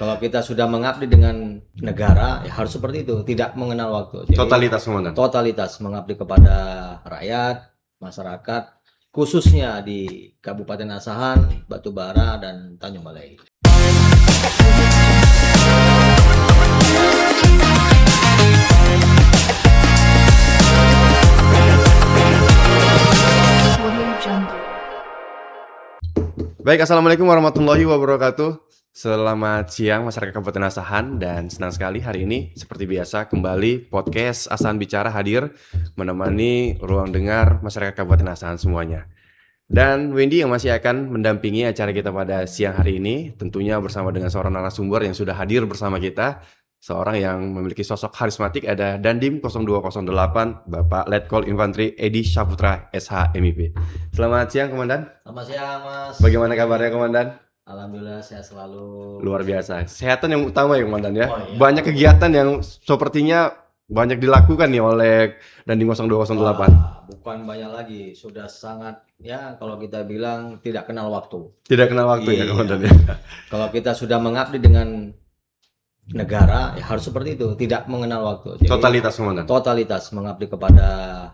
Kalau kita sudah mengabdi dengan negara, ya harus seperti itu, tidak mengenal waktu. Jadi, Totalitas komandan. totalitas mengabdi kepada rakyat, masyarakat, khususnya di Kabupaten Asahan, Batubara, dan Tanjung Balai. Baik, assalamualaikum warahmatullahi wabarakatuh. Selamat siang masyarakat Kabupaten Asahan, dan senang sekali hari ini seperti biasa kembali podcast Asahan Bicara hadir menemani ruang dengar masyarakat Kabupaten Asahan semuanya. Dan Wendy yang masih akan mendampingi acara kita pada siang hari ini, tentunya bersama dengan seorang narasumber yang sudah hadir bersama kita, seorang yang memiliki sosok karismatik, ada Dandim 0208 Bapak Letkol Infantri Edi Syaputra SH MIP. Selamat siang Komandan. Selamat siang, Mas. Bagaimana kabarnya Komandan? Alhamdulillah sehat selalu. Luar biasa. Kesehatan yang utama ya Komandan ya. Oh, iya. Banyak kegiatan yang sepertinya banyak dilakukan nih oleh Dandim 0208. Bukan banyak lagi, sudah sangat, ya kalau kita bilang tidak kenal waktu. Tidak kenal waktu ya Iya. Komandan ya. Kalau kita sudah mengabdi dengan negara, ya harus seperti itu, tidak mengenal waktu. Jadi, Totalitas Komandan. totalitas mengabdi kepada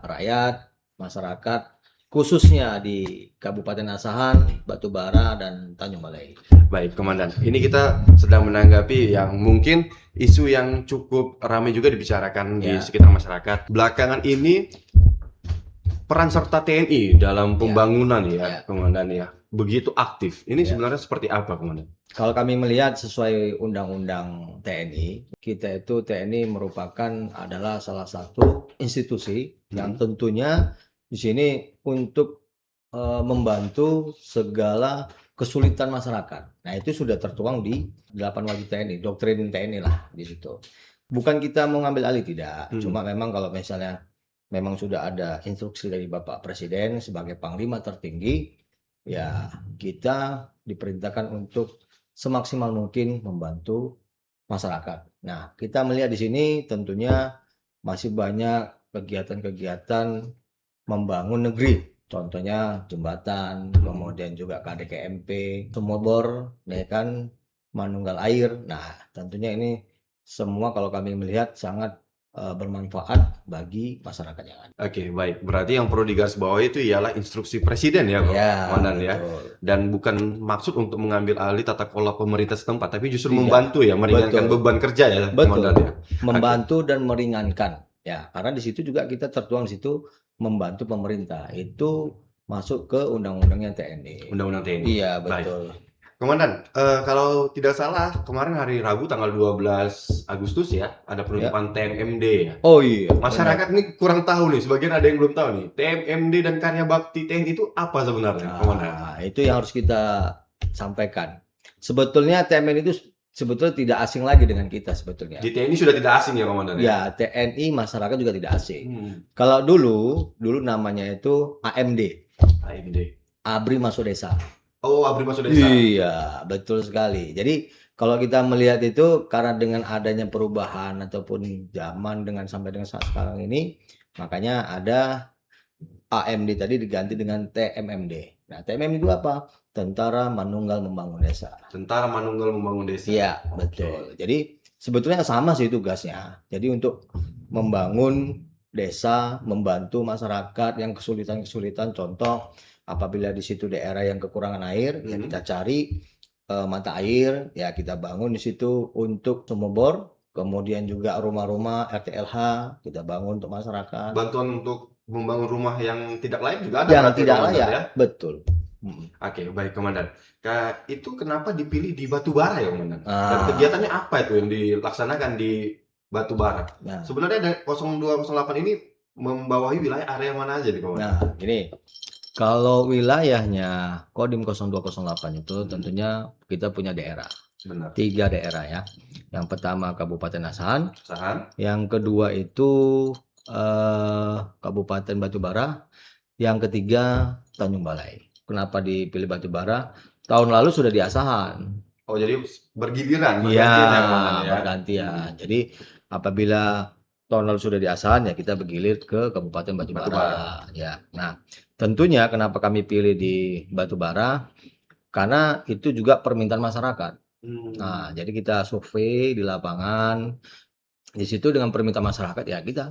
rakyat, masyarakat, khususnya di Kabupaten Asahan, Batubara, dan Tanjung Balai. Baik Komandan, ini kita sedang menanggapi yang mungkin isu yang cukup ramai juga dibicarakan di Ya. sekitar masyarakat. Belakangan ini peran serta TNI dalam pembangunan ya Komandan ya, begitu aktif. Ini Ya. sebenarnya seperti apa Komandan? Kalau kami melihat sesuai Undang-Undang TNI, kita itu TNI merupakan adalah salah satu institusi yang tentunya di sini untuk membantu segala kesulitan masyarakat. Nah, itu sudah tertuang di 8 wajib TNI, doktrin TNI lah di situ. Bukan kita mau ngambil alih, tidak. Cuma memang kalau misalnya memang sudah ada instruksi dari Bapak Presiden sebagai Panglima tertinggi, ya kita diperintahkan untuk semaksimal mungkin membantu masyarakat. Nah, kita melihat di sini tentunya masih banyak kegiatan-kegiatan membangun negeri. Contohnya jembatan, kemudian juga KDKMP, sumur bor, ya kan, manunggal air. Nah, tentunya ini semua kalau kami melihat sangat bermanfaat bagi masyarakat yang ada. Oke, baik. Berarti yang perlu digarisbawahi itu ialah instruksi Presiden ya, Komandan ya. Betul. Dan bukan maksud untuk mengambil alih tata kelola pemerintah setempat, tapi justru Iya. membantu ya, meringankan Betul. beban kerja ya, Betul. Komandan ya. Membantu dan meringankan. Ya, karena di situ juga kita tertuang di situ membantu pemerintah. Itu masuk ke undang-undangnya TNI. Undang-undang TNI. Iya, Baik. betul. Komandan, kalau tidak salah kemarin hari Rabu tanggal 12 Agustus ya, ada penutupan TMMD ya. Oh iya. Masyarakat ini kurang tahu nih, sebagian ada yang belum tahu nih. TMMD dan Karya Bakti TNI itu apa sebenarnya, Komandan? Nah, itu yang harus kita sampaikan. Sebetulnya TMN itu sebetulnya tidak asing lagi dengan kita sebetulnya. Di TNI sudah tidak asing ya, Komandan? Ya, TNI masyarakat juga tidak asing. Hmm. Kalau dulu namanya itu AMD, AMD. Abri Masuk Desa. Oh, Abri Masuk Desa. Iya, betul sekali. Jadi kalau kita melihat itu karena dengan adanya perubahan ataupun zaman dengan sampai dengan saat sekarang ini, makanya ada AMD tadi diganti dengan TMMD. Nah, TMMD itu apa? Tentara Manunggal Membangun Desa. Tentara Manunggal Membangun Desa. Iya, betul. Jadi sebetulnya sama sih tugasnya. Jadi untuk membangun desa, membantu masyarakat yang kesulitan-kesulitan. Contoh, apabila di situ daerah yang kekurangan air, ya kita cari mata air, ya kita bangun di situ untuk sumur bor. Kemudian juga rumah-rumah RTLH kita bangun untuk masyarakat. Bantuan untuk membangun rumah yang tidak layak juga ada. Yang berarti, tidak Komandan, layak, ya? betul. Oke, baik Komandan. Itu kenapa dipilih di Batubara ya, Komandan? Dan Ah. kegiatannya apa itu yang dilaksanakan di Batubara? Nah, Sebenarnya ada 0208 ini membawahi wilayah area mana aja nih, Komandan? nah, gini. Kalau wilayahnya Kodim 0208 itu tentunya kita punya daerah. Benar. 3 daerah ya. Yang pertama Kabupaten Asahan, Asahan. yang kedua itu Kabupaten Batubara, yang ketiga Tanjung Balai. Kenapa dipilih Batubara? Tahun lalu sudah di Asahan. Oh, jadi bergiliran, Iya, bergantian ya, Komandan ya? bergantian. Jadi apabila tahun lalu sudah di Asahan, ya kita bergilir ke Kabupaten Batubara. Ya. Nah, tentunya kenapa kami pilih di Batubara? Karena itu juga permintaan masyarakat. Nah, jadi kita survei di lapangan, di situ dengan permintaan masyarakat ya kita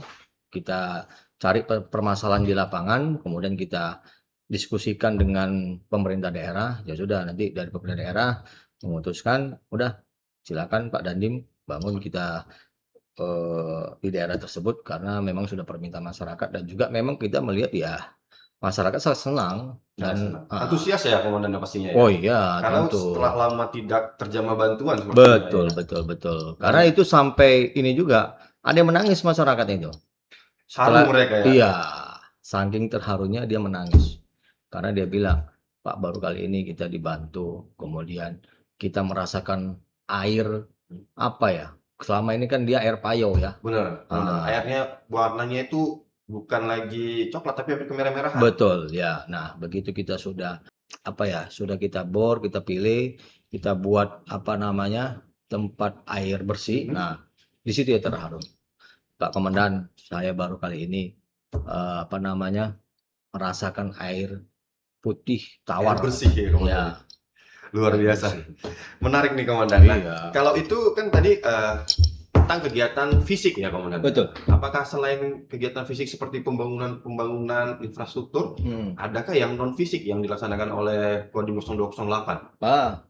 cari permasalahan di lapangan, kemudian kita diskusikan dengan pemerintah daerah, ya sudah nanti dari pemerintah daerah memutuskan, udah silakan Pak Dandim bangun kita di daerah tersebut karena memang sudah permintaan masyarakat dan juga memang kita melihat ya masyarakat sangat senang dan Antusias ya komandan pastinya ya. oh iya Karena tentu. setelah lama tidak terjamah bantuan sepertinya Betul, ya. betul, betul. Karena itu sampai ini juga ada yang menangis masyarakat itu. Haru Setelah mereka ya. iya, saking terharunya dia menangis. Karena dia bilang, "Pak, baru kali ini kita dibantu, kemudian kita merasakan air apa ya? Selama ini kan dia air payau ya." Bener, komandan. Ah, Airnya warnanya itu bukan lagi coklat tapi hampir kemerah-merahan. betul ya. Nah, begitu kita sudah apa ya? Sudah kita bor, kita pilih, kita buat apa namanya? Tempat air bersih. Nah, di situ ya terharu. Pak Komandan, saya baru kali ini apa namanya merasakan air putih Air tawar. bersih ya komandan. Ya, Luar air biasa. bersih. Menarik nih komandan. Nah, Iya. kalau itu kan tadi tentang kegiatan fisik ya komandan. Betul. Apakah selain kegiatan fisik seperti pembangunan infrastruktur, adakah yang non fisik yang dilaksanakan oleh Kodim 0208?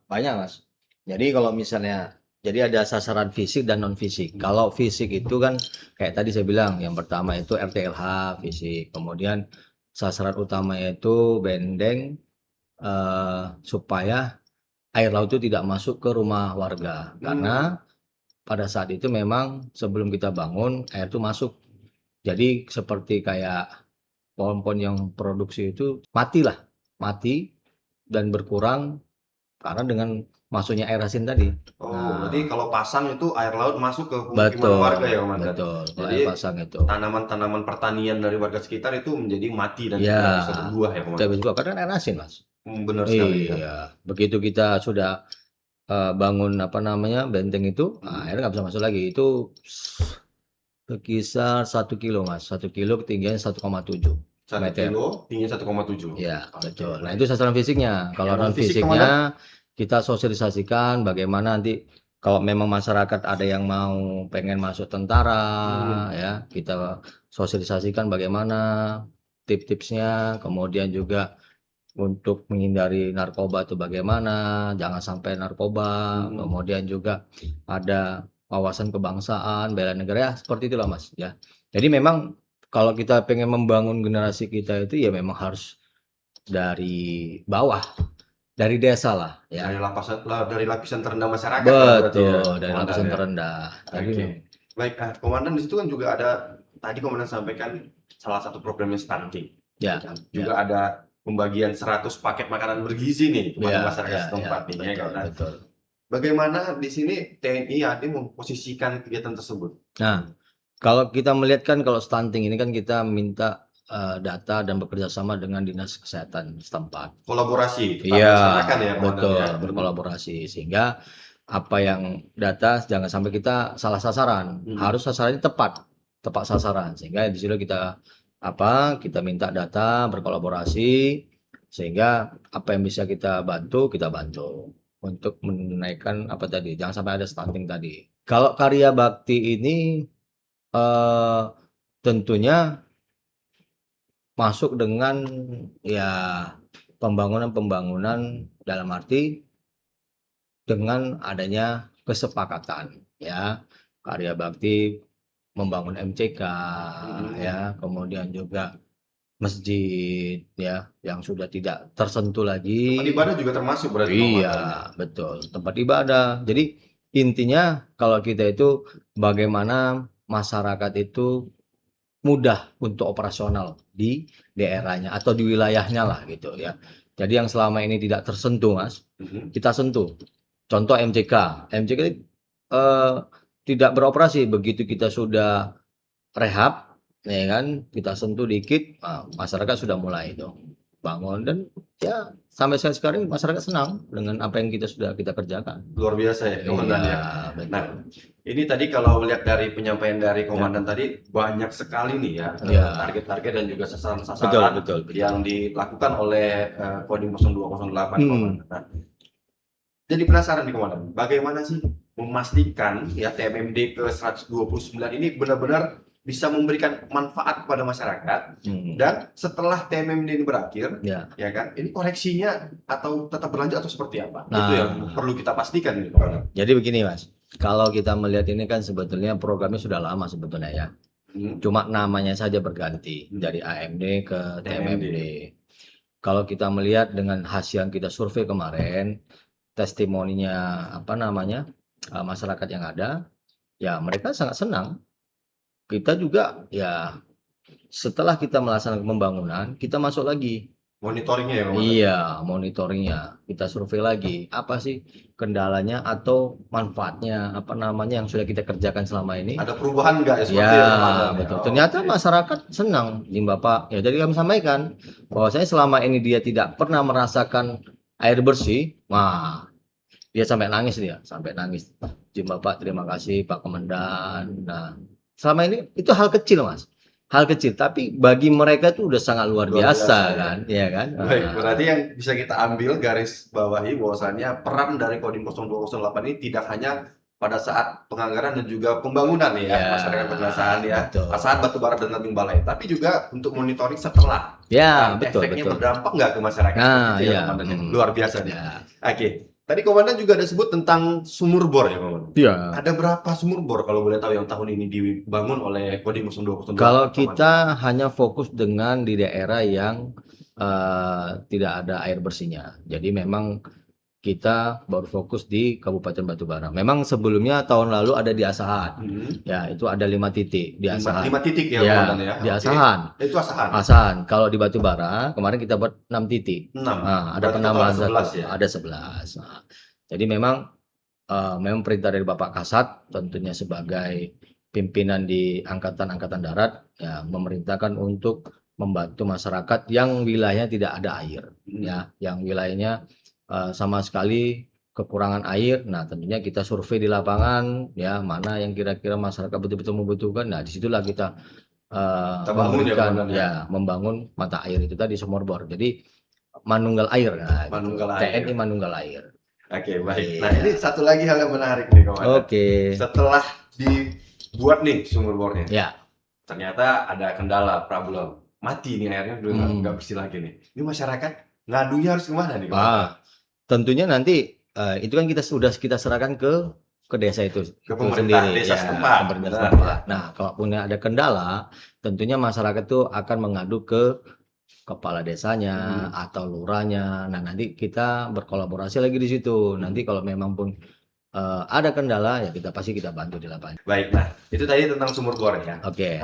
Banyak Mas. Jadi kalau misalnya jadi ada sasaran fisik dan non fisik. Kalau fisik itu kan kayak tadi saya bilang yang pertama itu RTLH fisik, kemudian sasaran utama itu bendeng supaya air laut itu tidak masuk ke rumah warga karena pada saat itu memang sebelum kita bangun air itu masuk. Jadi seperti kayak pohon-pohon yang produksi itu mati dan berkurang karena dengan masuknya air asin tadi. Oh, Nah, berarti kalau pasang itu air laut masuk ke pemukiman warga ya komandan. betul. Kalau Jadi air pasang itu. tanaman-tanaman pertanian dari warga sekitar itu menjadi mati dan Ya, tidak bisa berbuah ya komandan. tidak juga karena air asin mas. Benar sekali ya. Iya, begitu kita sudah bangun apa namanya benteng itu, air nggak bisa masuk lagi. Itu berkisar 1 kilo mas, 1 kilo ketinggian 1,7 1 meter. kilo tinggi 1,7. Ya, betul. Nah, itu sasaran fisiknya. Kalau Yang non non-fisik, fisiknya kita sosialisasikan bagaimana nanti kalau memang masyarakat ada yang mau pengen masuk tentara ya, kita sosialisasikan bagaimana tips-tipsnya, kemudian juga untuk menghindari narkoba itu bagaimana, jangan sampai narkoba, kemudian juga ada wawasan kebangsaan, bela negara ya seperti itulah Mas ya. Jadi memang kalau kita pengen membangun generasi kita itu ya memang harus dari bawah, dari desa lah ya. Dari lapisan terendah masyarakat lah berarti ya, Betul, dari komandan lapisan ya. terendah. Jadi Oke. Baik, komandan di situ kan juga ada tadi komandan sampaikan salah satu programnya stunting. ya, Juga ada pembagian 100 paket makanan bergizi nih kepada ya, masyarakat setempat nih ya betul, kan. betul. Bagaimana di sini TNI AD memposisikan kegiatan tersebut? Nah, kalau kita melihat kan kalau stunting ini kan kita minta data dan bekerja sama dengan dinas kesehatan setempat. Kolaborasi, kita Iya, laksanakan ya komandan betul, ya. berkolaborasi sehingga apa yang data jangan sampai kita salah sasaran, harus sasarannya tepat sasaran sehingga di situ kita minta data berkolaborasi sehingga apa yang bisa kita bantu untuk menaikkan apa tadi jangan sampai ada stunting tadi. Kalau karya bakti ini tentunya masuk dengan ya pembangunan dalam arti dengan adanya kesepakatan ya karya bakti membangun MCK ya kemudian juga masjid ya yang sudah tidak tersentuh lagi. Tempat ibadah juga termasuk berarti Iya, komandan. betul. Tempat ibadah. Jadi intinya kalau kita itu bagaimana masyarakat itu mudah untuk operasional di daerahnya atau di wilayahnya lah gitu ya. Jadi yang selama ini tidak tersentuh Mas, kita sentuh. Contoh MCK. MCK tidak beroperasi begitu kita sudah rehab ya kan, kita sentuh dikit, masyarakat sudah mulai itu bangun dan ya sampai sekarang masyarakat senang dengan apa yang sudah kita kerjakan. Luar biasa ya komandan ya. Betul. Nah, ini tadi kalau lihat dari penyampaian dari komandan tadi banyak sekali nih ya target-target dan juga sasaran-sasaran betul. yang dilakukan oleh Kodim 0208 komandan. Nah, jadi penasaran nih Komandan, bagaimana sih memastikan ya TMMD ke 129 ini benar-benar bisa memberikan manfaat kepada masyarakat dan setelah TMMD ini berakhir, Ya. ya kan, ini koreksinya atau tetap berlanjut atau seperti apa? Nah. Itu yang perlu kita pastikan nih Komandan. Jadi begini Mas, kalau kita melihat ini kan sebetulnya programnya sudah lama sebetulnya ya. Cuma namanya saja berganti dari AMD ke TMMD. Kalau kita melihat dengan hasil yang kita survei kemarin, testimoninya masyarakat yang ada, ya mereka sangat senang. Kita juga ya setelah kita melaksanakan pembangunan, kita masuk lagi. Monitoringnya ya Komandan? Iya, monitoringnya. Kita survei lagi, apa sih kendalanya atau manfaatnya, yang sudah kita kerjakan selama ini. Ada perubahan nggak ya seperti Ya, Komandan? betul. Ternyata masyarakat senang, Bapak. Ya, jadi kami sampaikan bahwasanya selama ini dia tidak pernah merasakan air bersih. Wah, dia sampai nangis. Bapak, terima kasih Pak Komandan. Nah, selama ini itu hal kecil, Mas. Hal kecil, tapi bagi mereka itu udah sangat luar biasa kan, ya kan? Baik, berarti yang bisa kita ambil garis bawahi bahwasannya peran dari Kodim 0208 ini tidak hanya pada saat penganggaran dan juga pembangunan ya, masyarakat pedesaan ya, saat batubara dan Tanjung Balai, tapi juga untuk monitoring setelah. Ya, betul. Efeknya berdampak nggak ke masyarakat? Nah, ya, luar biasa nih. Oke. Tadi Komandan juga ada sebut tentang sumur bor ya Komandan? Iya. Ada berapa sumur bor kalau boleh tahu yang tahun ini dibangun oleh Kodim 0208? Kalau kita hanya fokus dengan di daerah yang tidak ada air bersihnya. Jadi memang kita baru fokus di Kabupaten Batubara. Memang sebelumnya tahun lalu ada di Asahan. Ya, itu ada 5 titik di Asahan. 5 titik ya Komandan ya? Di Asahan. Itu Asahan? Asahan. Kalau di Batubara, kemarin kita buat 6 titik. 6. Nah, ada penambahan 11 ya? Ada 11. Nah, jadi memang perintah dari Bapak Kasat, tentunya sebagai pimpinan di Angkatan Darat, ya memerintahkan untuk membantu masyarakat yang wilayahnya tidak ada air. Ya, yang wilayahnya sama sekali kekurangan air. Nah, tentunya kita survei di lapangan ya, mana yang kira-kira masyarakat betul-betul membutuhkan. Nah, disitulah kita membangun mata air itu tadi, sumur bor. Jadi manunggal air. Nah, TNI manunggal air. Oke, baik. Nah, ini satu lagi hal yang menarik nih Komandan. Setelah dibuat nih sumur bornya, ternyata ada kendala, problem. Mati nih airnya, udah nggak bersih lagi nih. Ini masyarakat ngadunya harus kemana nih Komandan? Tentunya nanti itu kan kita serahkan ke desa itu, ke pemerintah sendiri, desa setempat. Nah, kalau punya ada kendala, tentunya masyarakat itu akan mengadu ke kepala desanya atau lurahnya. Nah, nanti kita berkolaborasi lagi di situ. Nanti kalau memang pun ada kendala, ya kita bantu di lapangan. Baik, nah itu tadi tentang sumur bor ya. Oke.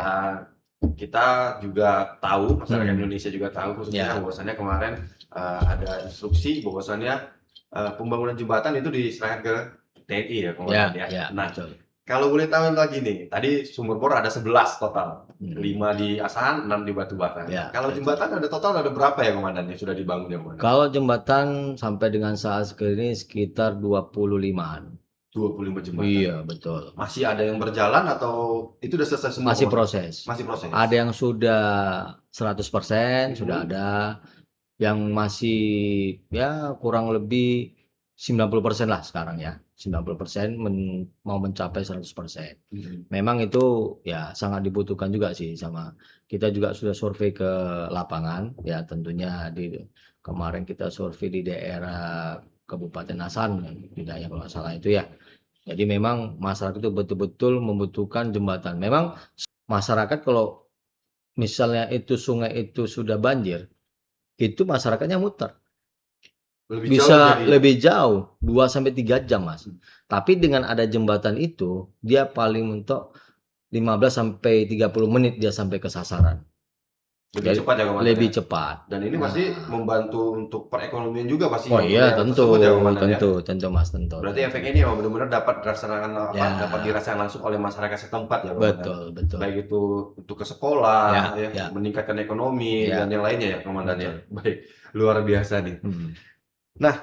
Kita juga tahu, masyarakat Indonesia juga tahu khususnya bahwasannya kemarin ada instruksi bahwasannya pembangunan jembatan itu diserahkan ke TNI ya Komandan ya. Nah, kalau boleh tahu lagi nih, tadi sumur bor ada 11 total, 5 di Asahan, 6 di Batubara. Kalau jembatan ada total ada berapa ya Komandan yang sudah dibangun ya Komandan? Kalau jembatan sampai dengan saat ini sekitar 25-an. 25 jembatan. Iya, betul. Masih ada yang berjalan atau itu udah selesai semua? Masih proses. Ada yang sudah 100%, sudah ada. Yang masih ya kurang lebih 90% lah sekarang ya. 90% mau mencapai 100%. Memang itu ya sangat dibutuhkan juga sih, sama kita juga sudah survei ke lapangan ya, tentunya kemarin kita survei di daerah Kabupaten Asahan, di daerah kalau salah itu ya. Jadi memang masyarakat itu betul-betul membutuhkan jembatan. Memang masyarakat kalau misalnya itu sungai itu sudah banjir, itu masyarakatnya muter. Lebih jauh 2-3 jam Mas. Tapi dengan ada jembatan itu, dia paling mentok 15-30 menit dia sampai ke sasaran. Lebih cepat ya Komandan? Lebih cepat. Dan ini pasti membantu untuk perekonomian juga pasti. Oh iya, tentu Mas, tentu. Berarti efek ini benar-benar dapat dirasakan dapat dirasakan langsung oleh masyarakat setempat ya Komandan. Betul. Baik itu untuk ke sekolah, meningkatkan ekonomi dan yang lainnya ya Komandan ya. Baik, luar biasa nih. Nah,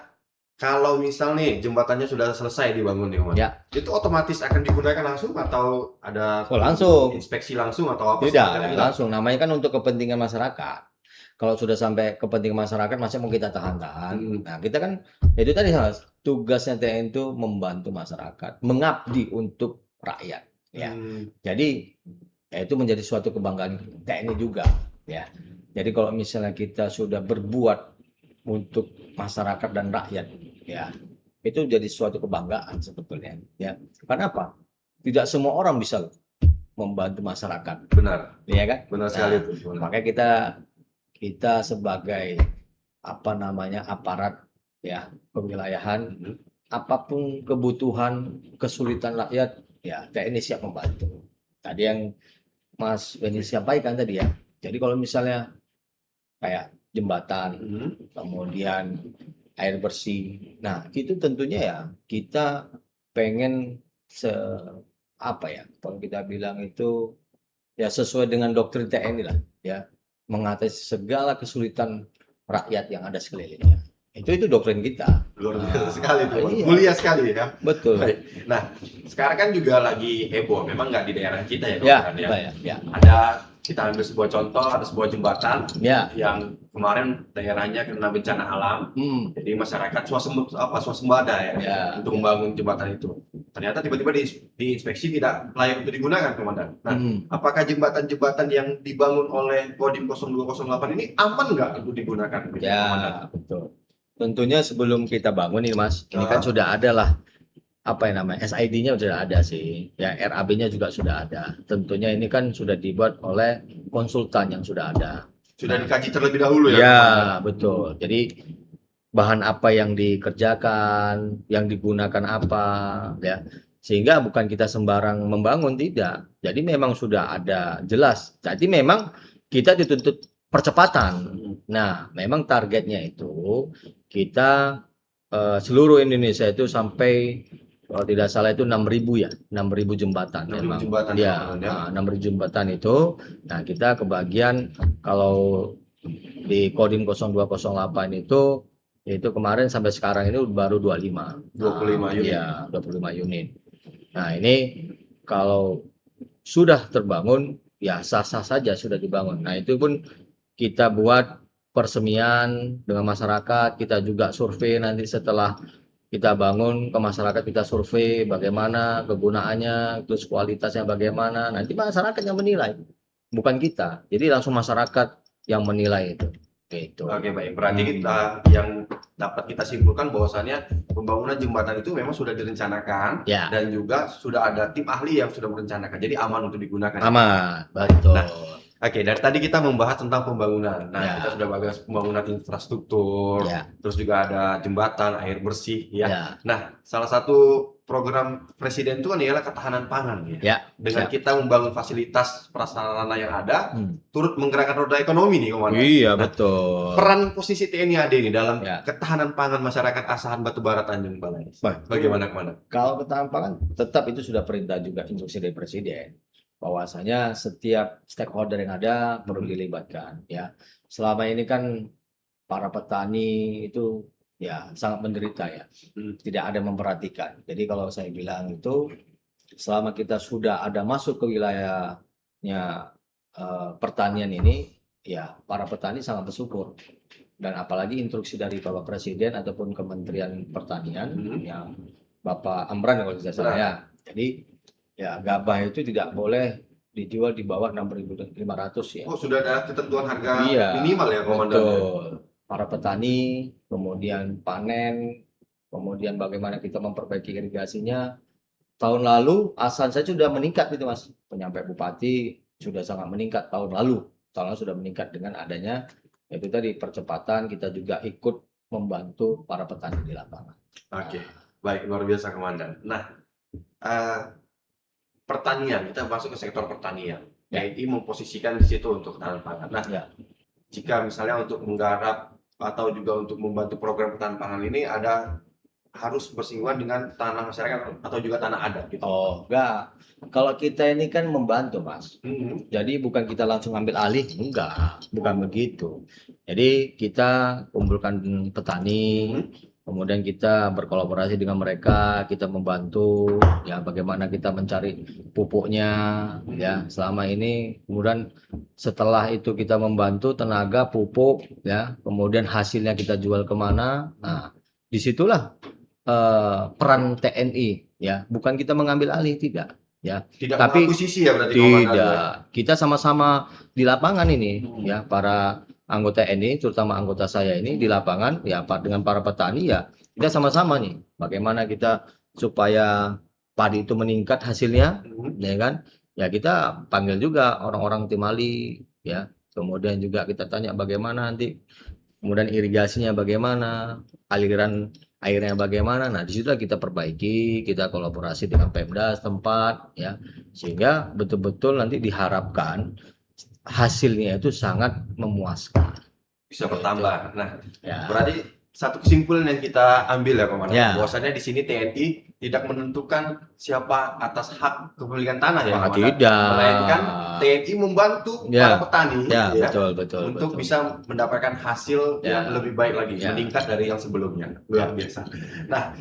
kalau misal nih jembatannya sudah selesai dibangun nih Komandan, itu otomatis akan digunakan langsung atau ada langsung inspeksi langsung atau apa? Tidak, langsung. Namanya kan untuk kepentingan masyarakat. Kalau sudah sampai kepentingan masyarakat, masa mau kita tahan-tahan? Hmm. Nah, kita kan itu tadi tugasnya TNI itu membantu masyarakat, mengabdi untuk rakyat. Ya, jadi ya itu menjadi suatu kebanggaan TNI juga. Ya, jadi kalau misalnya kita sudah berbuat untuk masyarakat dan rakyat, ya itu jadi suatu kebanggaan sebetulnya. Ya, karena apa? Tidak semua orang bisa membantu masyarakat, Benar, ya kan? benar Nah, sekali itu. Benar. makanya kita sebagai apa namanya aparat ya kewilayahan, apapun kebutuhan kesulitan rakyat, ya TNI siap membantu. Tadi yang Mas Beni sampaikan tadi ya. Jadi kalau misalnya kayak jembatan, kemudian air bersih, nah itu tentunya ya kita pengen apa ya, kalau kita bilang itu ya sesuai dengan doktrin TNI lah, ya mengatasi segala kesulitan rakyat yang ada sekelilingnya. Itu doktrin kita. Luar biasa sekali itu, iya. mulia sekali ya. Betul. Baik. Nah, sekarang kan juga lagi heboh, memang nggak di daerah kita ya, Ya, Dokter, ya. Ada, kita ambil sebuah contoh, ada sebuah jembatan Ya. yang kemarin daerahnya kena bencana alam, jadi masyarakat swasembada ya, untuk membangun jembatan itu. Ternyata tiba-tiba diinspeksi tidak layak untuk digunakan, Komandan. Nah, apakah jembatan-jembatan yang dibangun oleh Kodim 0208 ini aman nggak untuk digunakan? Ya, Komandan? betul. Tentunya sebelum kita bangun ini Mas, ini kan sudah ada lah apa yang namanya SID-nya sudah ada sih, ya RAB-nya juga sudah ada. Tentunya ini kan sudah dibuat oleh konsultan yang sudah ada. Sudah dikaji terlebih dahulu ya? Ya, betul. Jadi bahan apa yang dikerjakan, yang digunakan apa, ya. Sehingga bukan kita sembarang membangun, tidak. Jadi memang sudah ada jelas. Jadi memang kita dituntut percepatan. Nah, memang targetnya itu kita seluruh Indonesia itu sampai kalau tidak salah itu 6.000 ya, 6.000 jembatan. 6.000 jembatan ya, 6.000 jembatan itu. Nah, kita kebagian kalau di Kodim 0208 itu kemarin sampai sekarang ini baru 25 unit. Ya, 25 unit. Nah, ini kalau sudah terbangun ya sah-sah saja sudah dibangun. Nah, itu pun kita buat persemian dengan masyarakat, kita juga survei nanti setelah kita bangun ke masyarakat, kita survei bagaimana kegunaannya, terus kualitasnya bagaimana. Nanti masyarakat yang menilai, bukan kita. Jadi langsung masyarakat yang menilai itu. Gitu. Oke, baik. Berarti kita yang dapat kita simpulkan bahwasannya pembangunan jembatan itu memang sudah direncanakan dan juga sudah ada tim ahli yang sudah merencanakan. Jadi aman untuk digunakan. Aman, betul. Nah, oke, dari tadi kita membahas tentang pembangunan. Nah, kita sudah bahas pembangunan infrastruktur, terus juga ada jembatan, air bersih, ya. Nah, salah satu program presiden itu kan ialah ketahanan pangan, ya. Dengan kita membangun fasilitas prasarana yang ada, turut menggerakkan roda ekonomi nih, Komandan. Iya, betul. Peran posisi TNI AD ini dalam ketahanan pangan masyarakat Asahan Batubara Tanjung Balai. Bagaimana, Komandan? Kalau ketahanan pangan, tetap itu sudah perintah juga instruksi dari presiden. Bahwasanya setiap stakeholder yang ada perlu dilibatkan, ya. Selama ini kan para petani itu ya sangat menderita ya, tidak ada memperhatikan. Jadi kalau saya bilang itu selama kita sudah ada masuk ke wilayahnya pertanian ini, ya para petani sangat bersyukur. Dan apalagi instruksi dari Bapak Presiden ataupun Kementerian Pertanian yang Bapak Amran kalau tidak salah ya. Jadi ya gabah itu tidak boleh dijual di bawah 6.500 ya. Oh, sudah ada ketentuan harga minimal ya, Komandan? Betul. Para petani, kemudian panen, kemudian bagaimana kita memperbaiki irigasinya. Tahun lalu Asan saya sudah meningkat itu Mas. Penyampaian Bupati sudah sangat meningkat tahun lalu. Tahun lalu sudah meningkat dengan adanya itu tadi percepatan, kita juga ikut membantu para petani di lapangan. Oke, baik, luar biasa, Komandan. Nah, pertanian, kita masuk ke sektor pertanian. TNI memposisikan di situ untuk ketahanan pangan. Nah, jika misalnya untuk menggarap atau juga untuk membantu program ketahanan pangan ini ada harus bersinggungan dengan tanah masyarakat atau juga tanah adat gitu. Oh, enggak. Kalau kita ini kan membantu, Mas. Jadi bukan kita langsung ambil alih, enggak. Bukan begitu. Jadi kita kumpulkan petani, kemudian kita berkolaborasi dengan mereka, kita membantu ya bagaimana kita mencari pupuknya ya selama ini. Kemudian setelah itu kita membantu tenaga pupuk ya, kemudian hasilnya kita jual kemana. Nah, disitulah peran TNI ya, bukan kita mengambil alih, tidak ya, Tidak tapi mengakuisisi ya berarti komandan ya? tidak, kita sama-sama di lapangan ini ya, para anggota TNI terutama anggota saya ini di lapangan ya dengan para petani ya, kita sama-sama nih bagaimana kita supaya padi itu meningkat hasilnya ya kan, ya kita panggil juga orang-orang Timali ya, kemudian juga kita tanya bagaimana nanti, kemudian irigasinya bagaimana, aliran airnya bagaimana. Nah, disitulah kita perbaiki, kita kolaborasi dengan Pemda setempat ya, sehingga betul-betul nanti diharapkan hasilnya itu sangat memuaskan. Bisa bertambah. Nah, Ya. berarti satu kesimpulan yang kita ambil ya komandan, Ya. bahwasannya di sini TNI tidak menentukan siapa atas hak kepemilikan tanah ya komandan, Tidak. melainkan TNI membantu Ya. para petani Ya, ya, betul. untuk bisa mendapatkan hasil Ya. yang lebih baik lagi, Ya. meningkat dari yang sebelumnya. Luar biasa. Nah,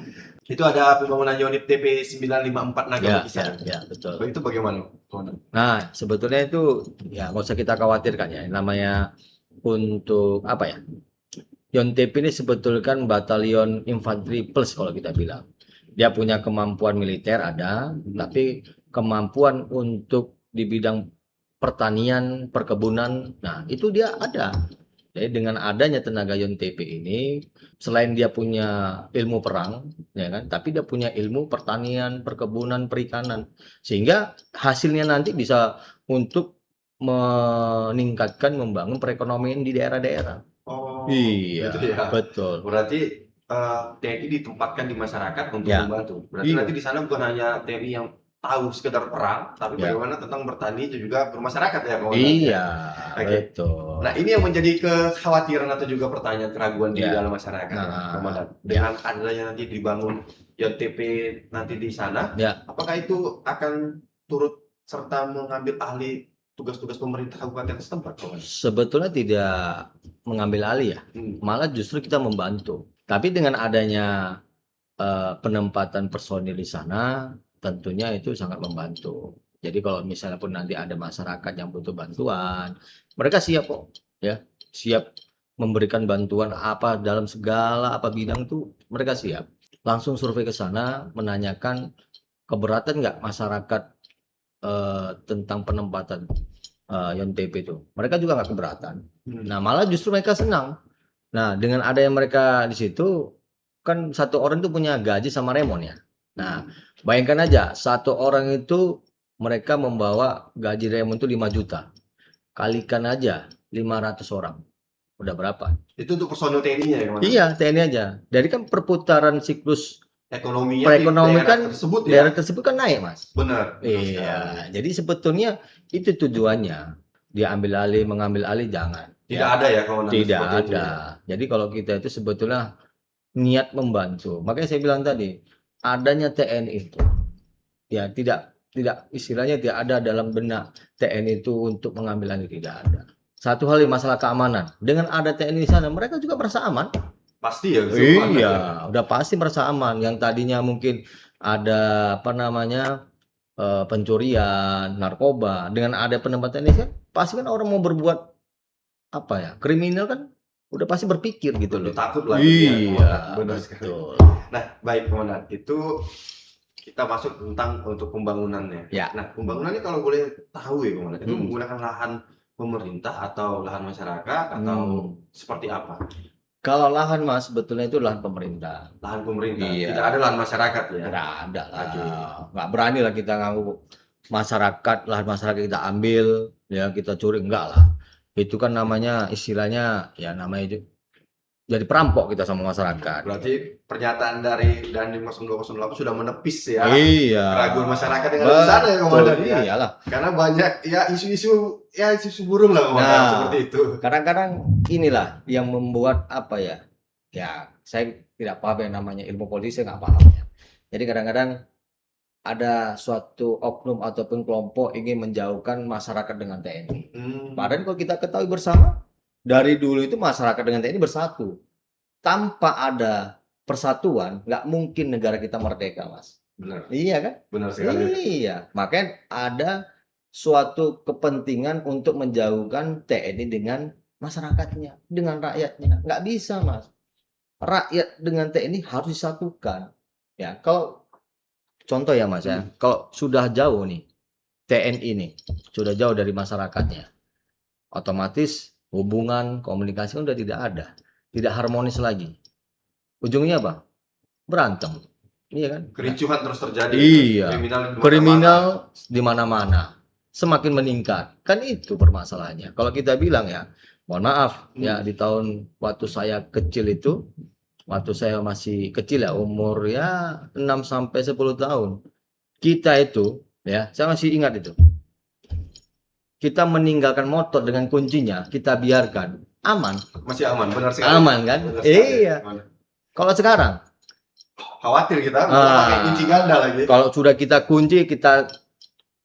itu ada pembangunan unit TP 954 Naga Ya, Pekisan. ya, betul. Itu bagaimana komandan? Nah, sebetulnya itu ya nggak usah kita khawatirkan ya. Namanya untuk apa ya? YONTP ini sebetulnya kan batalion infanteri plus kalau kita bilang. Dia punya kemampuan militer ada, tapi kemampuan untuk di bidang pertanian, perkebunan, nah itu dia ada. Jadi dengan adanya tenaga YONTP ini, selain dia punya ilmu perang, ya kan, tapi dia punya ilmu pertanian, perkebunan, perikanan, sehingga hasilnya nanti bisa untuk meningkatkan, membangun perekonomian di daerah-daerah. Oh, Iya, gitu ya. betul. Berarti TNI ditempatkan di masyarakat untuk Ya. membantu. Berarti Iya. nanti di sana bukan hanya TNI yang tahu sekedar perang, tapi Ya. bagaimana tentang bertani dan juga bermasyarakat ya, komandan. Iya, Oke. betul. Nah, ini yang menjadi kekhawatiran atau juga pertanyaan keraguan di Ya. dalam masyarakat, ya, Nah, komandan. ya. Dengan adanya nanti dibangun YONTP nanti di sana, Ya. apakah itu akan turut serta mengambil alih tugas-tugas pemerintah kabupaten setempat, komandan? Sebetulnya tidak mengambil alih ya, malah justru kita membantu. Tapi dengan adanya penempatan personil di sana, tentunya itu sangat membantu. Jadi kalau misalnya pun nanti ada masyarakat yang butuh bantuan, mereka siap kok, ya, siap memberikan bantuan apa dalam segala apa bidang itu mereka siap. Langsung survei ke sana, menanyakan keberatan nggak masyarakat tentang penempatan YONTP itu. Mereka juga nggak keberatan. Nah, malah justru mereka senang. Nah, dengan ada yang mereka di situ, kan satu orang itu punya gaji sama remon ya. Nah, bayangkan aja, satu orang itu mereka membawa gaji remon itu 5 juta. Kalikan aja 500 orang. Udah berapa? Itu untuk personil TNI-nya ya, komandan? Iya, TNI aja. Jadi kan perputaran siklus Ekonominya perekonomian di daerah kan tersebut ya. daerah tersebut kan naik, Mas. Benar. Iya, jadi sebetulnya itu tujuannya. Dia mengambil alih jangan. Tidak Ya. ada ya komandan? Tidak seperti itu ada. ya? Jadi kalau kita itu sebetulnya niat membantu. Makanya saya bilang tadi, adanya TNI itu ya tidak istilahnya tidak ada dalam benak TNI itu untuk mengambil alih, tidak ada. Satu hal yang masalah keamanan. Dengan ada TNI di sana, mereka juga merasa aman. Pasti ya. Iya, udah pasti merasa aman. Yang tadinya mungkin ada pencurian, narkoba, dengan ada penempatan ini kan pasti kan orang mau berbuat kriminal kan udah pasti berpikir gitu loh. Lebih takut lah. Iya, benar sekali. betul. Nah, baik komandan, itu kita masuk tentang untuk pembangunannya. Ya. Nah, pembangunannya kalau boleh tahu ya komandan, itu Hmm. menggunakan lahan pemerintah atau lahan masyarakat atau seperti apa? Kalau lahan Mas, sebetulnya itu lahan pemerintah. Lahan pemerintah, Iya. tidak ada lahan masyarakat ya? Nggak ada lah. Oke. Nggak berani lah kita ngaku lahan masyarakat kita ambil, ya kita curi, enggak lah. Itu kan namanya istilahnya ya namanya jadi perampok kita sama masyarakat. Berarti pernyataan dari Dandim 0208 sudah menepis ya Iya. keraguan masyarakat yang ada di sana ya komandan ya? Iyalah. Karena banyak ya isu-isu burung lah komandan, Nah. seperti itu. Kadang-kadang inilah yang membuat ya saya tidak paham yang namanya ilmu politik, saya nggak paham ya. Jadi kadang-kadang ada suatu oknum ataupun kelompok ingin menjauhkan masyarakat dengan TNI. Padahal kalau kita ketahui bersama, dari dulu itu masyarakat dengan TNI bersatu. Tanpa ada persatuan, nggak mungkin negara kita merdeka, Mas. Benar, Iya kan? benar sekali. Iya, makanya ada suatu kepentingan untuk menjauhkan TNI dengan masyarakatnya, dengan rakyatnya. Nggak bisa, Mas. Rakyat dengan TNI harus disatukan. Ya, kalau contoh ya, Mas ya, kalau sudah jauh nih TNI nih, sudah jauh dari masyarakatnya, otomatis hubungan komunikasi kan udah tidak ada, tidak harmonis lagi. Ujungnya apa? Berantem. Iya kan? Kericuhan terus terjadi. Iya. Kriminal di mana-mana. Kriminal di mana-mana. Semakin meningkat. Kan itu permasalahannya. Kalau kita bilang ya, mohon maaf ya, di tahun waktu saya kecil itu, waktu saya masih kecil ya, umur ya 6 sampai 10 tahun. Kita itu ya, saya masih ingat itu. Kita meninggalkan motor dengan kuncinya, kita biarkan aman. Masih aman, benar sekali. Aman kan? Benar sekali. Iya. Kalau sekarang Khawatir kita pakai kunci ganda lagi. kalau sudah kita kunci, kita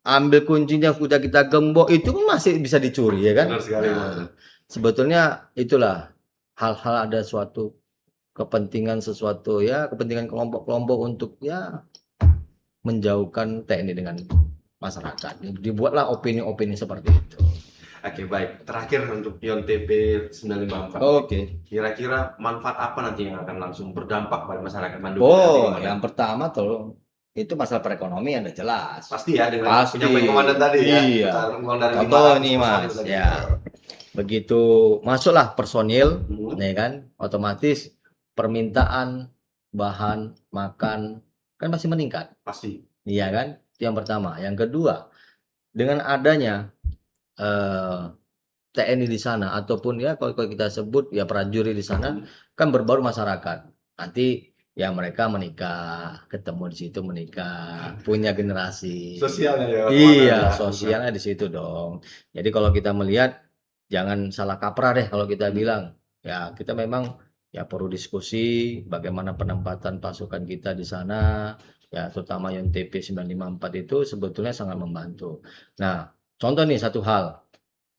ambil kuncinya, sudah kita gembok, itu masih bisa dicuri ya kan? Benar sekali. Nah, sebetulnya itulah hal-hal ada suatu kepentingan sesuatu ya, kepentingan kelompok-kelompok untuk ya menjauhkan TNI dengan masyarakat. Dibuatlah opini-opini seperti itu. Oke, baik. Terakhir untuk Pion TP 954. Oke. Kira-kira manfaat apa nanti yang akan langsung berdampak pada masyarakat Bandung? Oh, yang pertama tuh itu masalah perekonomian udah jelas. Pasti ya dengan Pasti. penyampaian komandan tadi ya. Iya. Uang dari Contoh 500 nih, Mas, personil ya. Begitu masuklah personil, Hmm. ya kan, otomatis permintaan bahan makan kan pasti meningkat, Pasti. iya kan? Itu yang pertama. Yang kedua, dengan adanya TNI di sana ataupun ya kalau kita sebut ya prajurit di sana kan berbaur masyarakat. Nanti ya mereka menikah, ketemu di situ menikah, punya generasi. Sosialnya ya. Iya, sosialnya di situ dong. Jadi kalau kita melihat jangan salah kaprah deh kalau kita bilang ya kita memang ya perlu diskusi bagaimana penempatan pasukan kita di sana ya terutama yang TP 954 itu sebetulnya sangat membantu. Nah, contoh nih satu hal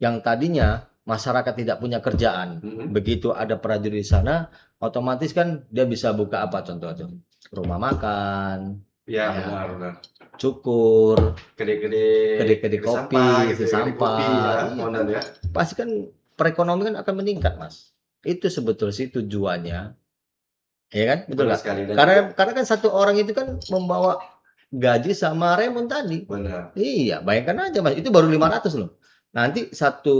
yang tadinya masyarakat tidak punya kerjaan, begitu ada prajurit di sana, otomatis kan dia bisa buka apa contoh itu? Rumah makan, Ya, ya, benar. Kedai-kedai cukur, kedai kopi, gitu, sampah, kopi ya, iya. komandan ya. Pasti kan perekonomian akan meningkat, Mas. Itu sebetulnya sih tujuannya, ya kan? Betul Benar nggak? sekali. Dan Karena kan satu orang itu kan membawa gaji sama remon tadi. benar. Iya, bayangkan aja, Mas. Itu baru 500 loh. Nanti satu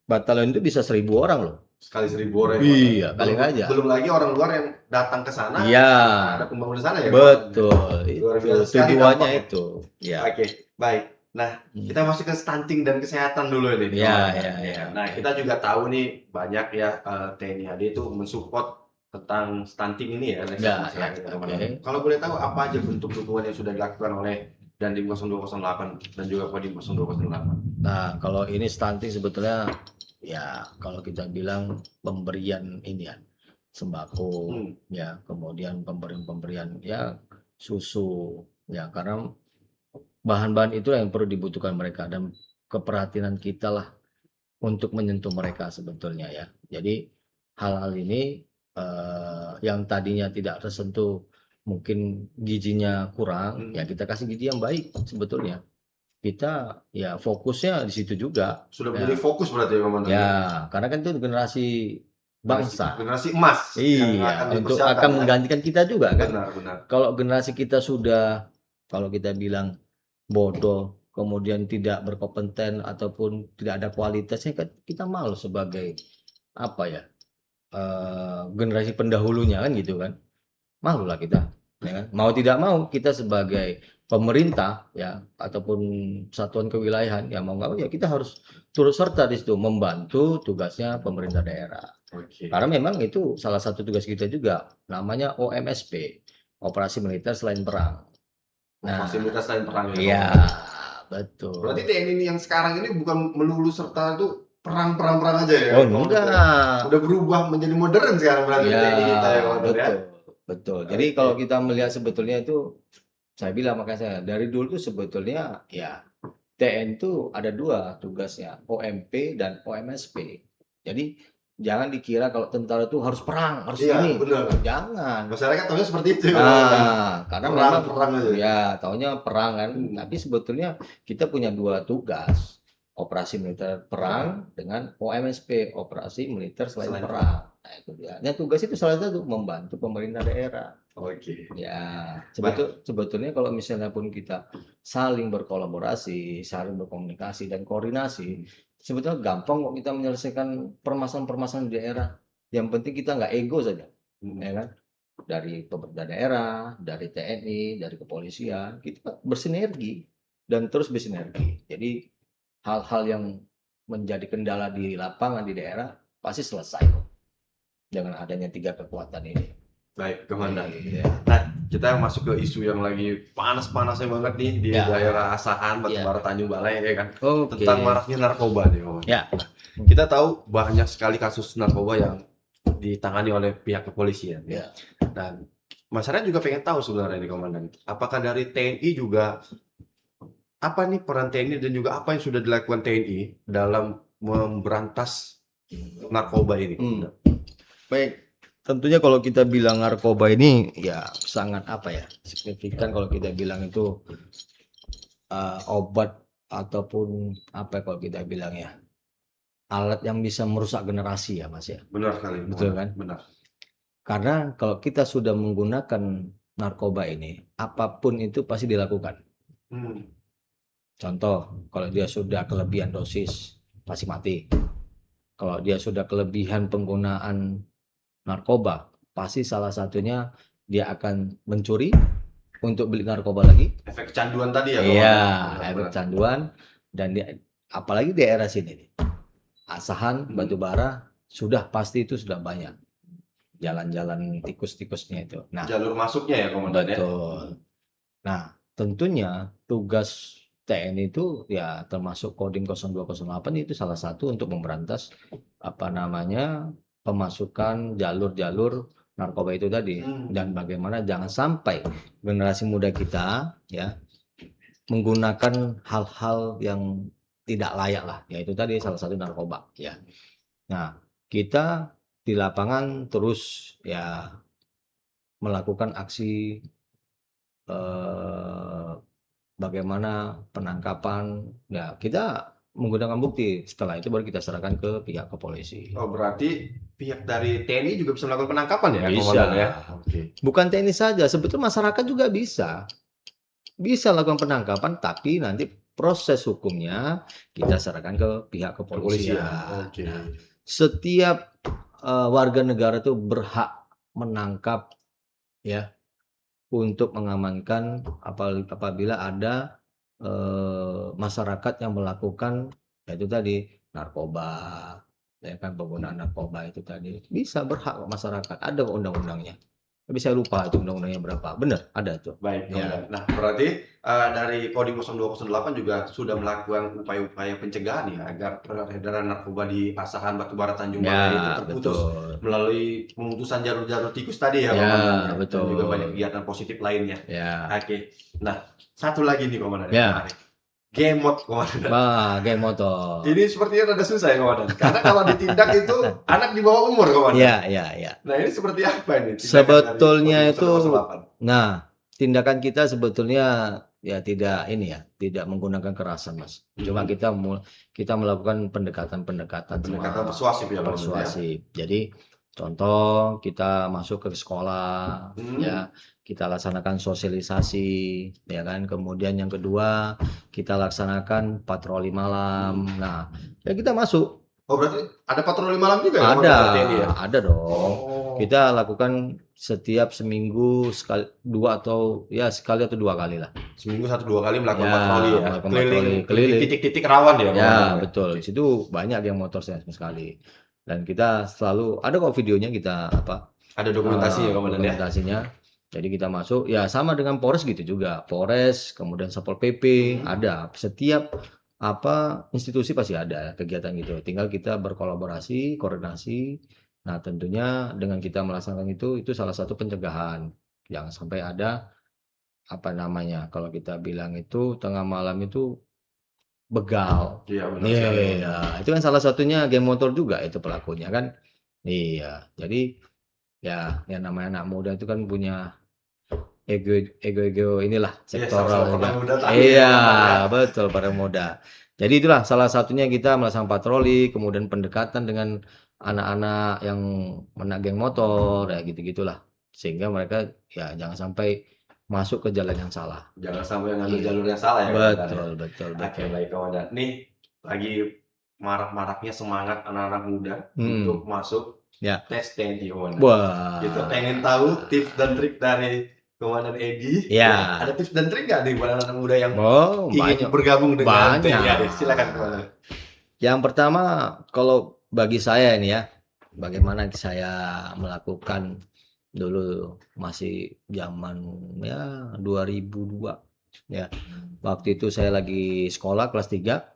batalion itu bisa 1.000 orang loh. Sekali 1.000 orang. Iya, kali aja. Belum lagi orang luar yang datang ke sana. Iya. Ada pembangunan sana ya. Betul. Luar biasa Itu sekali tujuannya dampaknya. itu. Ya. Oke, baik. Nah, kita masuk ke stunting dan kesehatan dulu ini. Iya. Nah, kita juga tahu nih banyak ya TNI AD itu mensupport tentang stunting ini ya. Ya, masyarakat, ya, teman-teman. oke. Kalau boleh tahu apa aja bentuk dukungan yang sudah dilakukan oleh Dandim 0208 dan juga Kodim 0208. Nah, kalau ini stunting sebetulnya ya kalau kita bilang pemberian ini ya sembako ya kemudian pemberian ya susu ya karena bahan-bahan itu yang perlu dibutuhkan mereka dan keperhatian kita lah untuk menyentuh mereka sebetulnya ya. Jadi hal-hal ini yang tadinya tidak tersentuh mungkin gizinya kurang ya kita kasih gizi yang baik sebetulnya. Kita ya fokusnya di situ juga. Sudah menjadi fokus berarti ya, Komandan. Ya, karena kan itu generasi bangsa. Generasi emas. Iya, untuk akan menggantikan kita juga kan. Benar. Kalau generasi kita sudah, kalau kita bilang bodoh, kemudian tidak berkompeten ataupun tidak ada kualitasnya, kan kita malu sebagai apa ya generasi pendahulunya kan gitu kan. Malu lah kita. Ya kan? Mau tidak mau kita sebagai pemerintah ya ataupun satuan kewilayahan ya mau nggak mau ya kita harus turut serta di situ membantu tugasnya pemerintah daerah. Karena memang itu salah satu tugas kita juga namanya OMSP, Operasi Militer Selain Perang. Nah, Operasi Militer Selain Perang ya. Iya, betul. Berarti TNI yang sekarang ini bukan melulu serta itu perang aja ya. Oh enggak. Udah berubah menjadi modern sekarang berarti Ya, TNI kita ya, betul. ya. Betul. Jadi kalau kita melihat sebetulnya itu saya bilang makanya saya dari dulu tuh sebetulnya ya TNI itu ada dua tugasnya, OMP dan OMSP. Jadi Jangan dikira kalau tentara itu harus perang, harus Iya, ini. benar. Jangan. Masyarakat tahunya seperti itu. Karena Perang, memang perang aja. ya taunya perang kan. Tapi sebetulnya kita punya 2 tugas. Operasi militer perang dengan OMSP, operasi militer selain Selain perang. Nah, itu dia. Nah, tugas itu salah satu membantu pemerintah daerah. Oke. Ya, sebetulnya kalau misalnya pun kita saling berkolaborasi, saling berkomunikasi dan koordinasi, sebetulnya gampang kok kita menyelesaikan permasalahan-permasalahan di daerah. Yang penting kita nggak ego saja, ya kan? Dari pemerintah daerah, dari TNI, dari kepolisian, kita bersinergi dan terus bersinergi. Jadi hal-hal yang menjadi kendala di lapangan di daerah pasti selesai kok dengan adanya 3 kekuatan ini. Baik, Komandan. Ya. Nah, kita masuk ke isu yang lagi panas-panasnya banget nih di Ya. daerah Asahan, Ya. Batubara, Tanjung Balai ya kan. Oke. Tentang maraknya narkoba nih, Komandan. Ya. Kita tahu banyak sekali kasus narkoba yang ditangani oleh pihak kepolisian. Ya. Dan masyarakat juga pengen tahu sebenarnya nih, Komandan. Apakah dari TNI juga apa nih peran TNI dan juga apa yang sudah dilakukan TNI dalam memberantas narkoba ini? Baik. Tentunya kalau kita bilang narkoba ini ya sangat signifikan kalau kita bilang itu obat ataupun apa kalau kita bilang ya alat yang bisa merusak generasi ya Mas ya. Benar sekali. Betul kan? Benar. Karena kalau kita sudah menggunakan narkoba ini, apapun itu pasti dilakukan. Contoh, kalau dia sudah kelebihan dosis, pasti mati. Kalau dia sudah kelebihan penggunaan narkoba, pasti salah satunya dia akan mencuri untuk beli narkoba lagi. Efek kecanduan tadi ya? Iya, efek kecanduan. Dan apalagi di daerah sini nih, Asahan, Batubara, pasti itu sudah banyak jalan-jalan tikus-tikusnya itu. Nah, jalur masuknya ya, Komandan ya? Betul. Nah, tentunya tugas TNI itu ya termasuk Kodim 0208 itu salah satu untuk memberantas pemasukan jalur-jalur narkoba itu tadi dan bagaimana jangan sampai generasi muda kita ya menggunakan hal-hal yang tidak layak lah, yaitu tadi salah satu narkoba ya. Nah, kita di lapangan terus ya melakukan aksi bagaimana penangkapan ya, kita menggunakan bukti, setelah itu baru kita serahkan ke pihak kepolisi. Oh, berarti pihak dari TNI juga bisa melakukan penangkapan ya, Bisa. Komandan ya? Oke. Bukan TNI saja, sebetulnya masyarakat juga bisa lakukan penangkapan, tapi nanti proses hukumnya kita serahkan ke pihak kepolisian. Oke. Nah, setiap warga negara itu berhak menangkap ya untuk mengamankan apabila ada masyarakat yang melakukan yaitu tadi narkoba, ya kan, penggunaan narkoba itu tadi bisa berhak masyarakat, ada undang-undangnya. Tapi saya lupa itu undang-undangnya berapa. Benar, ada tuh. Baik, Ya. Nah, berarti dari Kodim 0208 juga sudah melakukan upaya-upaya pencegahan ya agar peredaran narkoba di Asahan, Batubara, Tanjung Balai itu terputus melalui pemutusan jalur-jalur tikus tadi ya, Komandan. Betul. Dan juga banyak kegiatan positif lainnya. Ya. Oke. Nah, satu lagi nih, Komandan. Ya. Gemot, Komandan. Geng motor. Ini sepertinya rada susah ya, Komandan. Karena kalau ditindak itu anak di bawah umur, Komandan. Ya. Nah, ini seperti apa ini? Sebetulnya itu, 0208? nah, tindakan kita sebetulnya ya tidak menggunakan kekerasan, Mas. Cuma kita melakukan pendekatan persuasif ya, persuasif. Jadi contoh kita masuk ke sekolah, ya kita laksanakan sosialisasi, ya kan. Kemudian yang kedua kita laksanakan patroli malam. Nah, ya kita masuk. Oh, berarti ada patroli malam juga ya? Ada dong. Kita lakukan setiap seminggu sekali atau dua kali lah. Seminggu 1-2 kali melakukan patroli ya. Keliling titik-titik rawan ya. Ya, betul. Di situ banyak yang motor sama sekali. Dan kita selalu ada kok videonya, kita ada dokumentasi ya, Komandan ya. Dokumentasinya. Jadi kita masuk ya sama dengan Polres gitu juga. Polres, kemudian Satpol PP, ada. Setiap institusi pasti ada kegiatan gitu. Tinggal kita berkolaborasi, koordinasi. Nah, tentunya dengan kita melaksanakan itu salah satu pencegahan. Jangan sampai ada kalau kita bilang itu tengah malam itu begal. Iya, benar. Itu kan salah satunya geng motor juga itu pelakunya kan. Iya, jadi ya yang namanya anak muda itu kan punya ego inilah Iya, sama-sama sektoral pernah juga. muda tadi ya Iya, komandan ya. betul para muda. Jadi itulah salah satunya kita melaksanakan patroli, kemudian pendekatan dengan anak-anak yang menagih motor, ya gitu-gitulah. Sehingga mereka ya jangan sampai masuk ke jalan yang salah. Jangan sampai ngambil Iya, jalur yang salah ya komandan ya. betul, betul, Oke, betul. baik komandan. Nih lagi marak-maraknya semangat anak-anak muda untuk masuk Ya. tes TNI komandan. Wah. Kita pengen tahu tips dan trik dari Komandan Edi. Ya. Ada tips dan trik nggak nih buat anak muda yang Oh, ingin banyak. bergabung dengan TNI AD? Banyak. Silakan komandan. Yang pertama, kalau bagi saya ini ya, bagaimana saya melakukan dulu masih zaman ya 2002 ya. Waktu itu saya lagi sekolah kelas 3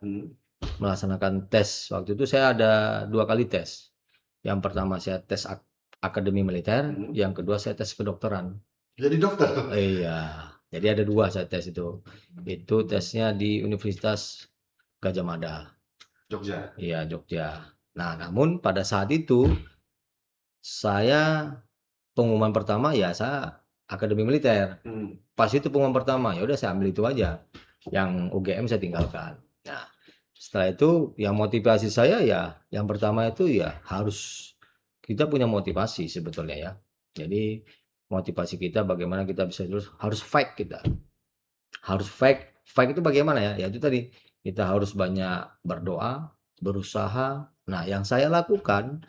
melaksanakan tes. Waktu itu saya ada 2 kali tes. Yang pertama saya tes akademi militer, yang kedua saya tes kedokteran. Jadi dokter tuh. Iya, jadi ada 2 saya tes itu. Itu tesnya di Universitas Gadjah Mada. Jogja. Iya, Jogja. Nah, namun pada saat itu saya pengumuman pertama ya saya akademi militer. Pas itu pengumuman pertama, ya udah saya ambil itu aja. Yang UGM saya tinggalkan. Nah, setelah itu yang motivasi saya ya yang pertama itu ya harus kita punya motivasi sebetulnya ya. Jadi motivasi kita bagaimana kita bisa terus harus fight kita. Harus fight. Fight itu bagaimana ya? Ya itu tadi kita harus banyak berdoa, berusaha. Nah, yang saya lakukan,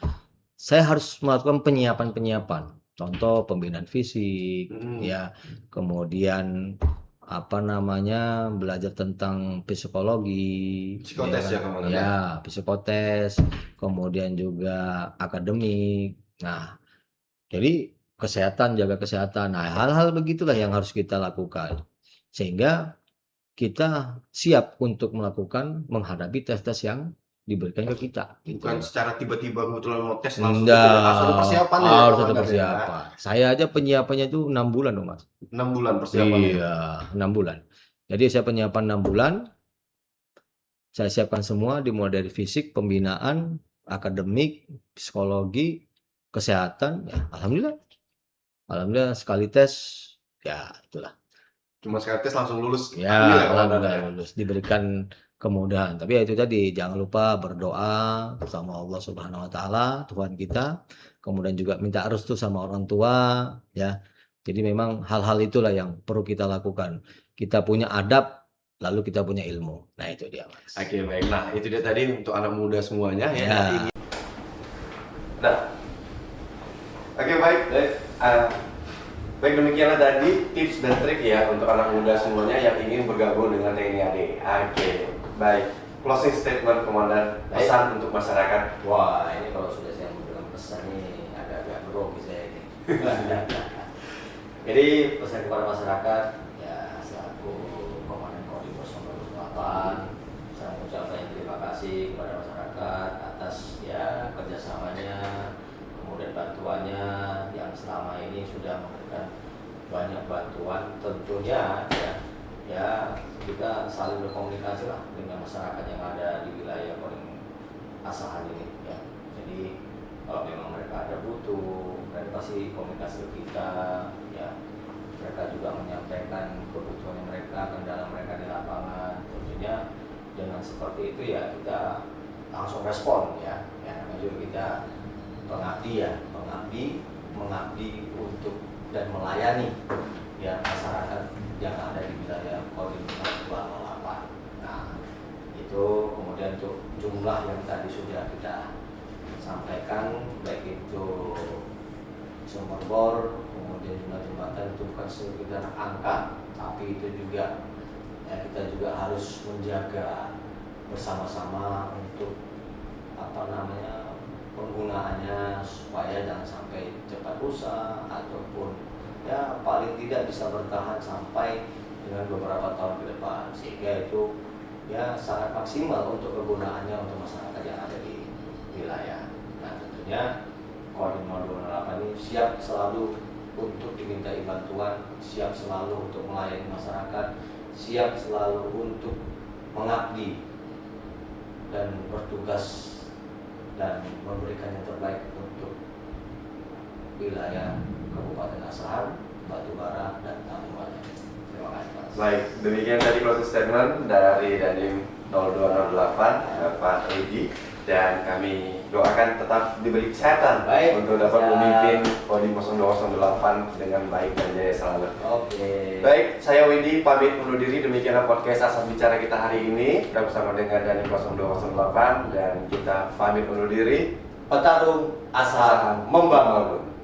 saya harus melakukan penyiapan-penyiapan. Contoh pembinaan fisik, ya, kemudian apa namanya belajar tentang psikologi, Psikotes ya komandan ya. ya, psikotes, kemudian juga akademik. Nah, jadi kesehatan, jaga kesehatan. Nah, hal-hal begitulah yang harus kita lakukan. Sehingga kita siap untuk menghadapi tes-tes yang diberikan ke kita. Bukan Gitu. secara tiba-tiba kebetulan mau tes langsung gitu ya. Harus ada persiapannya ya harus ada komandan ya. persiapan. Saya aja penyiapannya itu 6 bulan loh Mas. 6 bulan persiapannya. Iya, 6 bulan. Jadi saya penyiapan 6 bulan, saya siapkan semua dimulai dari fisik, pembinaan, akademik, psikologi, kesehatan. Ya, alhamdulillah. Alhamdulillah sekali tes, ya itulah. Cuma sekali tes langsung lulus. Ya, alhamdulillah lulus, diberikan kemudahan. Tapi ya itu tadi, jangan lupa berdoa sama Allah Subhanahu wa taala, Tuhan kita. Kemudian juga minta restu sama orang tua, ya. Jadi memang hal-hal itulah yang perlu kita lakukan. Kita punya adab, lalu kita punya ilmu. Nah, itu dia, Mas. Oke, baik. Nah, itu dia tadi untuk anak muda semuanya ya. Ya. Nah. Oke, baik. Baik, demikianlah tadi tips dan trik ya untuk anak muda semuanya yang ingin bergabung dengan TNI AD. Oke, baik. Closing statement komandan, pesan untuk masyarakat. Wah, ini kalau sudah saya bilang pesan ini agak-agak grogi saya ini. Jadi pesan kepada masyarakat, ya selaku Komandan Kodim 08, saya mengucapkan terima kasih kepada masyarakat atas ya kerjasamanya, kemudian bantuannya yang selama ini sudah memberikan banyak bantuan. Tentunya ya kita saling berkomunikasi lah dengan masyarakat yang ada di wilayah Kodim Asahan ini ya. Jadi kalau memang mereka ada butuh, mereka pasti komunikasi ke kita ya. Mereka juga menyampaikan kebutuhan mereka, kendala mereka di lapangan. Tentunya dengan seperti itu ya kita langsung respon ya. Ya namanya juga kita pengabdi ya, mengabdi untuk dan melayani ya masyarakat yang ada di wilayah Kodim 208. Nah, itu kemudian untuk jumlah yang tadi sudah kita sampaikan, baik itu sumber bor, kemudian jumlah jembatan itu bukan sekedar angka, tapi itu juga ya kita juga harus menjaga bersama-sama untuk apa namanya penggunaannya supaya jangan sampai cepat rusak ataupun ya paling tidak bisa bertahan sampai dengan beberapa tahun ke depan, sehingga itu ya sangat maksimal untuk kegunaannya untuk masyarakat yang ada di wilayah. Nah, tentunya Kodim 208 ini siap selalu untuk dimintai bantuan, siap selalu untuk melayani masyarakat, siap selalu untuk mengabdi dan bertugas dan memberikan yang terbaik untuk wilayah Kabupaten Asahan, Batubara, dan Taburan. Terima kasih, Mas. Baik, demikian tadi closing statement dari Dandim 0208 Pak Rudi, dan kami doakan tetap diberi kesehatan untuk dapat memimpin Kodim 0208 dengan baik dan jaya selalu. Oke. Baik, saya Windy pamit undur diri. Demikianlah podcast Asal Bicara kita hari ini. Kita bersama dengan Dandim 0208 dan kita pamit undur diri. Petarung Asahan Membangun.